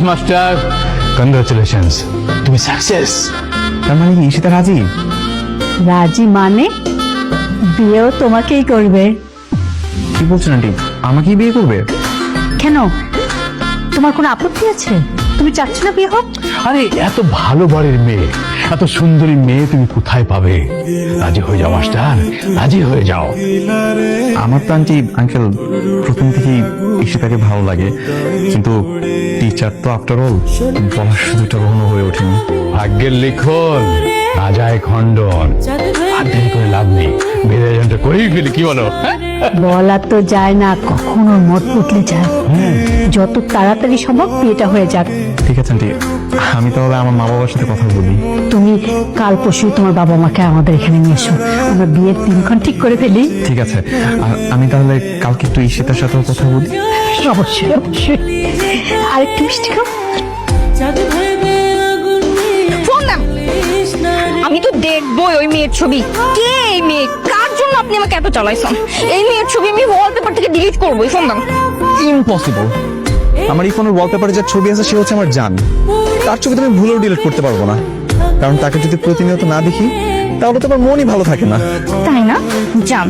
Master, congratulations, তুমি success. তার মানে কি ঈশিতা রাজি? রাজি মানে বিয়েও তোমাকেই করবে। কি বলছেন আন্টি, আমাকেই বিয়ে করবে? কেন, তোমার কোনো আপত্তি আছে? তুমি চাচ্ছ না বিয়ে হোক? আরে এত ভালো বাড়ির মেয়ে, এত সুন্দরী মেয়ে তুমি কোথায় পাবে? রাজি হয়ে যাও মাস্টার, রাজি হয়ে যাও। আমার তো আঙ্কেল প্রথম থেকেই ঈশিতাকে ভালো লাগে, কিন্তু টিচার তো আফটার অল বলার সুযোগটা কখনো হয়ে ওঠেনি। ভাগ্যের লিখন না যায় খণ্ডন, আর দেরি করে লাভ নেই, বিদায় যন্ত্র করেই ফেলি, কি বলো? বলা তো যায় না কখনো মত বদলে যায়। যত তাড়াতাড়ি সম্ভব বিয়েটা হয়ে যাক। ঠিক আছে আন্টি, আমি তাহলে আমার মা বাবার সাথে কথা বলি। তুমি কাল পরশু তোমার বাবা মাকে আমাদের এখানে নিয়ে এসো, আমরা বিয়ের দিনক্ষণ ঠিক করে ফেলি। ঠিক আছে, আর আমি তাহলে কালকে একটু ঈশিতার সাথেও কথা বলি। অবশ্যই অবশ্যই। আর একটু মিষ্টি খাও। ফোন দাও। আমি তো দেখবোই ওই মেয়ের ছবি। কে এই মেয়ে? কার জন্য আপনি আমাকে এত চালাইছেন? এই মেয়ের ছবি আমি ওয়ালপেপার থেকে ডিলিট করবোই। ফোন দাও। ইম্পসিবল। আমার এই ফোনের ওয়ালপেপারে যার ছবি আছে সে হচ্ছে আমার জান। তার ছবি তো আমি ভুলেও ডিলিট করতে পারবো না, কারণ তাকে যদি প্রতিনিয়ত না দেখি তাহলে তো আমার মনই ভালো থাকে না। তাই না? জান,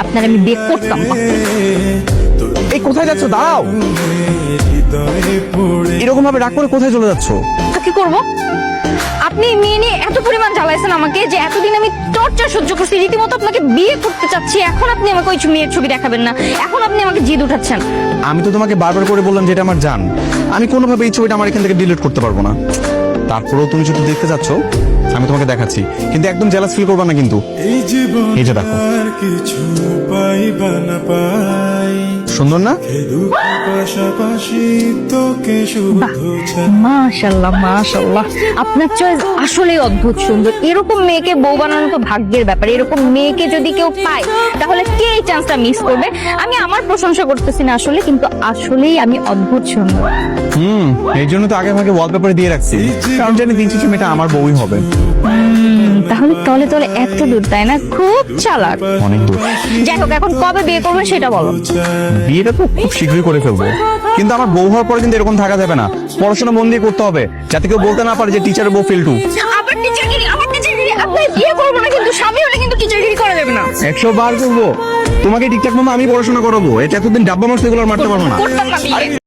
আপনার আমি বিয়ে করতাম না। এই কোথায় যাচ্ছ? দাঁড়াও। এরকম ভাবে রাগ করে কোথায় চলে যাচ্ছ? তো কি করবো? আপনি এই মেয়ে নিয়ে এত পরিমাণ জ্বালাইছেন আমাকে যে এতদিন আমি টর্চার সহ্য করছি, রীতিমতো আপনাকে বিয়ে করতে চাচ্ছি, এখন আপনি আমাকে ওই মেয়ের ছবি দেখাবেন না, এখন আপনি আমাকে জিদ উঠাচ্ছেন। আমি তো তোমাকে বারবার করে বললাম যে এটা আমার জান, আমি কোনোভাবে এই ছবিটা আমার এখান থেকে ডিলিট করতে পারবো না। তারপরেও তুমি যদি দেখতে চাচ্ছ আমি তোমাকে দেখাচ্ছি, কিন্তু একদম জেলাস ফিল করবা না কিন্তু। এই যে দেখো, সুন্দর না? মাশাআল্লাহ মাশাআল্লাহ, আপনার চয়েস আসলেই অদ্ভুত সুন্দর। এরকম মেয়েকে বউ বানানো তো ভাগ্যের ব্যাপার। এরকম মেয়েকে যদি কেউ পায় তাহলে কে এই চান্সটা মিস করবে? আমি আমার প্রশংসা করতেছি না আসলে, কিন্তু আসলেই আমি অদ্ভুত সুন্দর। এই জন্য তো আগে আমাকে ওয়ালপেপারে দিয়ে রাখছি, কারণ জানি দিন শেষে মেয়েটা আমার বউই হবে। তাহলে তলে তলে এত দূর, তাই না? খুব চালাক। অনেক দূর। যাই হোক, এখন কবে বিয়ে করবেন সেটা বলো। বিয়েটা তো খুব শীঘ্রই করে ফেলবো, কিন্তু আমার বউ হওয়ার পরে কিন্তু এরকম থাকা যাবে না। পড়াশোনা মন দিয়ে করতে হবে, যাতে কেউ বলতে না পারে যে টিচারের বউ ফেল টু। আবার টিচারগিরি, আবার টিচারগিরি। আপনি বিয়ে করবো না, কিন্তু স্বামী হলে কিন্তু টিচারগিরি করা যাবে না। 100 বার করবো। তোমাকে ঠিকঠাক মতো আমি পড়াশোনা করাবো, এটা এতদিন ডাব্বা মারতে এগুলো আর মারতে পারবো না। করতাম না বিয়ে।